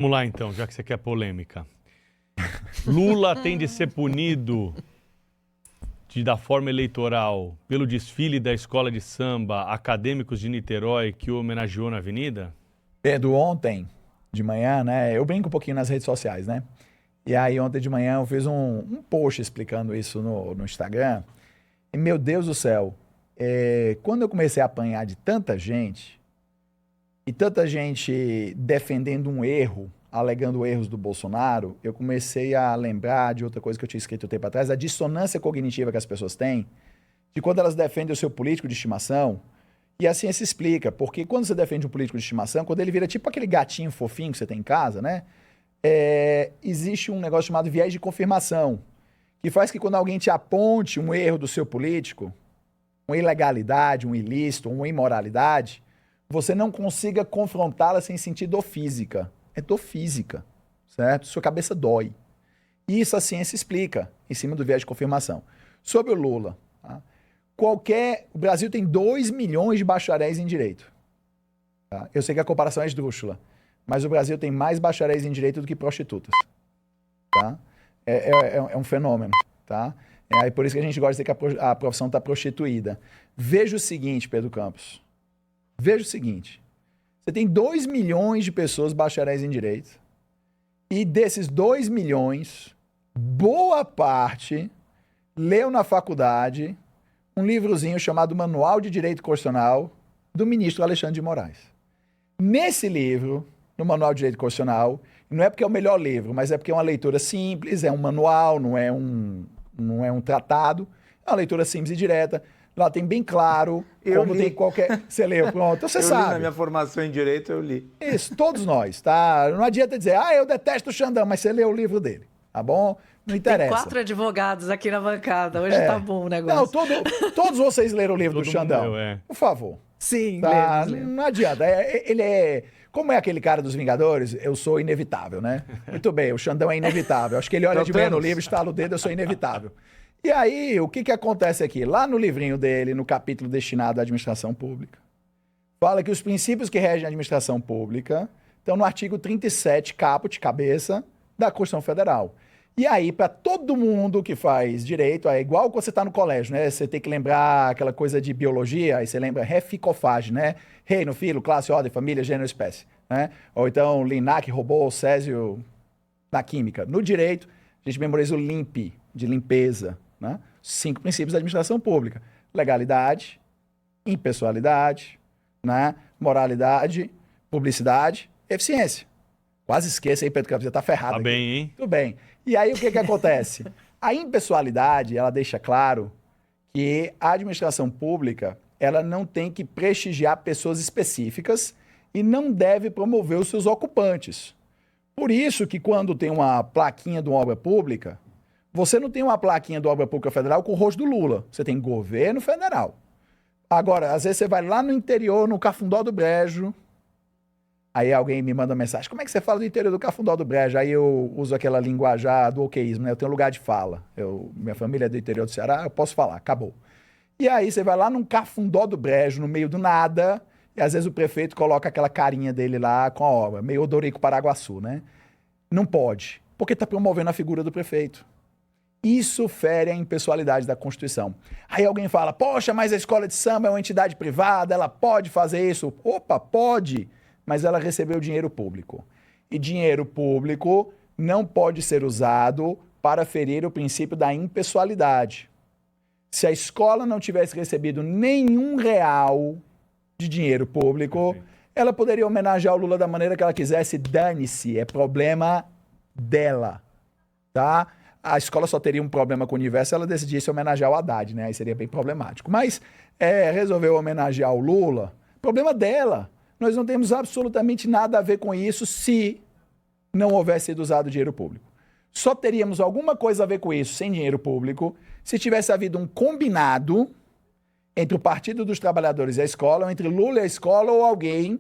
Vamos lá então, já que você quer polêmica. Lula tem de ser punido da forma eleitoral pelo desfile da escola de samba Acadêmicos de Niterói que o homenageou na Avenida? Pedro, ontem de manhã, né? Eu brinco um pouquinho nas redes sociais, né? E aí ontem de manhã eu fiz um post explicando isso no Instagram. E meu Deus do céu, quando eu comecei a apanhar de tanta gente, e tanta gente defendendo um erro, alegando erros do Bolsonaro, eu comecei a lembrar de outra coisa que eu tinha escrito um tempo atrás, a dissonância cognitiva que as pessoas têm, de quando elas defendem o seu político de estimação. E a ciência explica, porque quando você defende um político de estimação, quando ele vira tipo aquele gatinho fofinho que você tem em casa, né? Existe um negócio chamado viés de confirmação, que faz que quando alguém te aponte um erro do seu político, uma ilegalidade, um ilícito, uma imoralidade, você não consiga confrontá-la sem sentir dor física. É dor física, certo? Sua cabeça dói. E isso a ciência explica, em cima do viés de confirmação. Sobre o Lula, tá? O Brasil tem 2 milhões de bacharéis em direito. Tá? Eu sei que a comparação é esdrúxula, mas o Brasil tem mais bacharéis em direito do que prostitutas. Tá? É um fenômeno. Tá? É por isso que a gente gosta de dizer que a profissão está prostituída. Veja o seguinte, Pedro Campos. Veja o seguinte. Você tem 2 milhões de pessoas bacharéis em direito. E desses 2 milhões, boa parte leu na faculdade um livrozinho chamado Manual de Direito Constitucional do ministro Alexandre de Moraes. Nesse livro, no Manual de Direito Constitucional, não é porque é o melhor livro, mas é porque é uma leitura simples, é um manual, não é um tratado, é uma leitura simples e direta. Lá tem bem claro como tem qualquer... Você leu, pronto, então você sabe. Eu li na minha formação em Direito, eu li. Isso, todos nós, tá? Não adianta dizer, eu detesto o Xandão, mas você leu o livro dele, tá bom? Não interessa. Tem 4 advogados aqui na bancada, hoje tá bom o negócio. Não, todos vocês leram o livro do Xandão, por favor. Sim, tá? lemos. Não adianta, como é aquele cara dos Vingadores, eu sou inevitável, né? Muito bem, o Xandão é inevitável. Acho que ele olha de manhã no livro, estala o dedo, eu sou inevitável. E aí, o que acontece aqui? Lá no livrinho dele, no capítulo destinado à administração pública, fala que os princípios que regem a administração pública estão no artigo 37, caput, cabeça, da Constituição Federal. E aí, para todo mundo que faz direito, é igual quando você está no colégio, né? Você tem que lembrar aquela coisa de biologia, aí você lembra reficofage, né? Reino, filo, classe, ordem, família, gênero, espécie. Né? Ou então, Linac, robô, Césio, na química. No direito, a gente memoriza o LIMP, de limpeza. Né? 5 princípios da administração pública: legalidade, impessoalidade, né? Moralidade, publicidade, eficiência. Quase esqueça aí, Pedro Campos, você tá ferrado. Tá bem, hein? Tudo bem. E aí o que acontece? A impessoalidade, ela deixa claro que a administração pública, ela não tem que prestigiar pessoas específicas e não deve promover os seus ocupantes. Por isso que quando tem uma plaquinha de uma obra pública, você não tem uma plaquinha da Obra Pública Federal com o rosto do Lula. Você tem governo federal. Agora, às vezes você vai lá no interior, no Cafundó do Brejo, aí alguém me manda mensagem, como é que você fala do interior do Cafundó do Brejo? Aí eu uso aquela linguajar do oqueísmo, né? Eu tenho lugar de fala. Minha família é do interior do Ceará, eu posso falar, acabou. E aí você vai lá num Cafundó do Brejo, no meio do nada, e às vezes o prefeito coloca aquela carinha dele lá com a obra, meio Odorico Paraguaçu, né? Não pode, porque está promovendo a figura do prefeito. Isso fere a impessoalidade da Constituição. Aí alguém fala, poxa, mas a escola de samba é uma entidade privada, ela pode fazer isso? Opa, pode, mas ela recebeu dinheiro público. E dinheiro público não pode ser usado para ferir o princípio da impessoalidade. Se a escola não tivesse recebido nenhum real de dinheiro público, ela poderia homenagear o Lula da maneira que ela quisesse, dane-se, é problema dela, tá? A escola só teria um problema com o universo se ela decidisse homenagear o Haddad, né? Aí seria bem problemático. Mas resolveu homenagear o Lula, problema dela. Nós não temos absolutamente nada a ver com isso se não houvesse sido usado dinheiro público. Só teríamos alguma coisa a ver com isso sem dinheiro público se tivesse havido um combinado entre o Partido dos Trabalhadores e a escola, ou entre Lula e a escola, ou alguém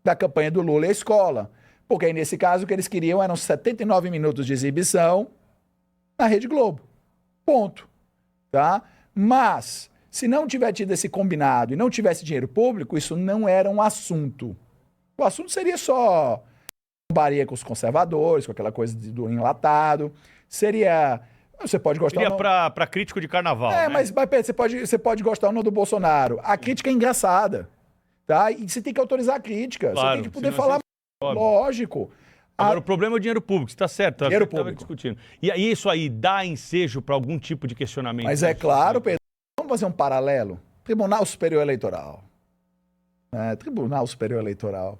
da campanha do Lula e a escola. Porque aí, nesse caso, o que eles queriam eram 79 minutos de exibição na Rede Globo. Ponto. Tá? Mas, se não tiver tido esse combinado e não tivesse dinheiro público, isso não era um assunto. O assunto seria só Baria com os conservadores, com aquela coisa do enlatado. Seria... Você pode gostar ou não... para crítico de carnaval, né? Mas você pode gostar ou não do Bolsonaro. A crítica é engraçada, tá? E você tem que autorizar a crítica. Claro, você tem que poder falar... Lógico. Agora, o problema é o dinheiro público, você está certo? Dinheiro público. Discutindo. E isso aí dá ensejo para algum tipo de questionamento? Mas é claro, Pedro, vamos fazer um paralelo. Tribunal Superior Eleitoral. Tribunal Superior Eleitoral.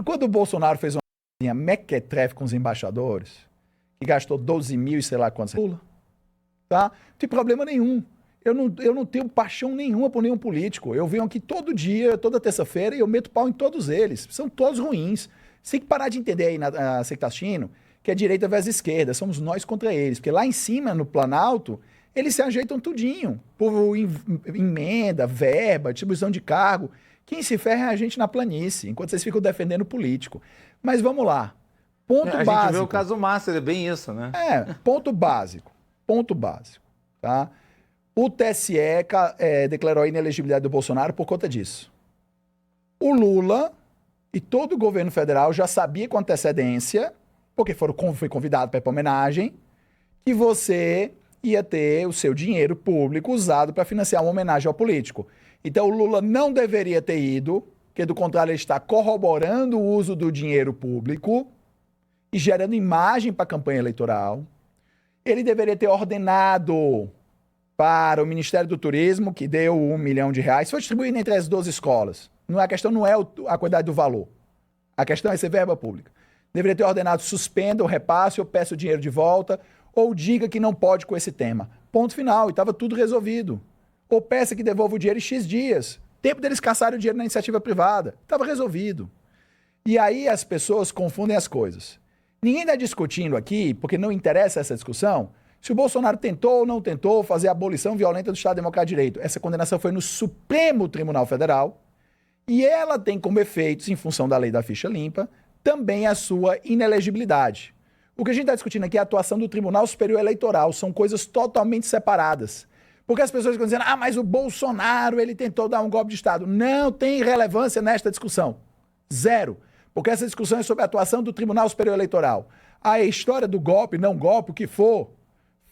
Quando o Bolsonaro fez uma mequetrefe com os embaixadores, que gastou 12 mil e sei lá quantos... Lula. Tá? Não tem problema nenhum. Eu não tenho paixão nenhuma por nenhum político. Eu venho aqui todo dia, toda terça-feira, e eu meto pau em todos eles. São todos ruins. Você tem que parar de entender aí, você que tá assistindo, que é direita versus esquerda. Somos nós contra eles. Porque lá em cima, no Planalto, eles se ajeitam tudinho. Por emenda, verba, distribuição de cargo. Quem se ferra é a gente na planície, enquanto vocês ficam defendendo o político. Mas vamos lá. Ponto básico. A gente vê o caso Massa, é bem isso, né? Ponto básico. Ponto básico. Tá? O TSE declarou a inelegibilidade do Bolsonaro por conta disso. O Lula e todo o governo federal já sabia com antecedência, porque foi convidado para ir para homenagem, que você ia ter o seu dinheiro público usado para financiar uma homenagem ao político. Então o Lula não deveria ter ido, porque do contrário ele está corroborando o uso do dinheiro público e gerando imagem para a campanha eleitoral. Ele deveria ter ordenado para o Ministério do Turismo, que deu R$1 milhão, foi distribuído entre as 12 escolas. A questão não é a quantidade do valor. A questão é ser verba pública. Deveria ter ordenado, suspenda o repasse, ou peça o dinheiro de volta, ou diga que não pode com esse tema. Ponto final, e estava tudo resolvido. Ou peça que devolva o dinheiro em X dias. Tempo deles caçarem o dinheiro na iniciativa privada. Estava resolvido. E aí as pessoas confundem as coisas. Ninguém está discutindo aqui, porque não interessa essa discussão, se o Bolsonaro tentou ou não tentou fazer a abolição violenta do Estado Democrático de Direito. Essa condenação foi no Supremo Tribunal Federal e ela tem como efeitos, em função da lei da ficha limpa, também a sua inelegibilidade. O que a gente está discutindo aqui é a atuação do Tribunal Superior Eleitoral. São coisas totalmente separadas. Porque as pessoas ficam dizendo, mas o Bolsonaro, ele tentou dar um golpe de Estado. Não tem relevância nesta discussão. Zero. Porque essa discussão é sobre a atuação do Tribunal Superior Eleitoral. A história do golpe, não golpe, o que for,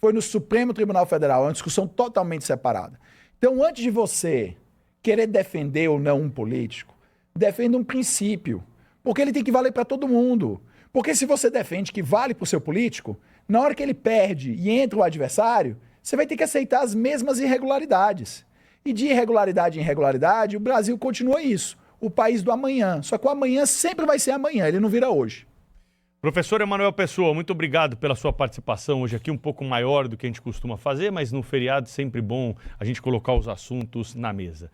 foi no Supremo Tribunal Federal. É uma discussão totalmente separada. Então, antes de você querer defender ou não um político, defenda um princípio. Porque ele tem que valer para todo mundo. Porque se você defende que vale para o seu político, na hora que ele perde e entra o adversário, você vai ter que aceitar as mesmas irregularidades. E de irregularidade em irregularidade, o Brasil continua isso. O país do amanhã. Só que o amanhã sempre vai ser amanhã, ele não vira hoje. Professor Emanuel Pessoa, muito obrigado pela sua participação hoje aqui, um pouco maior do que a gente costuma fazer, mas no feriado sempre bom a gente colocar os assuntos na mesa.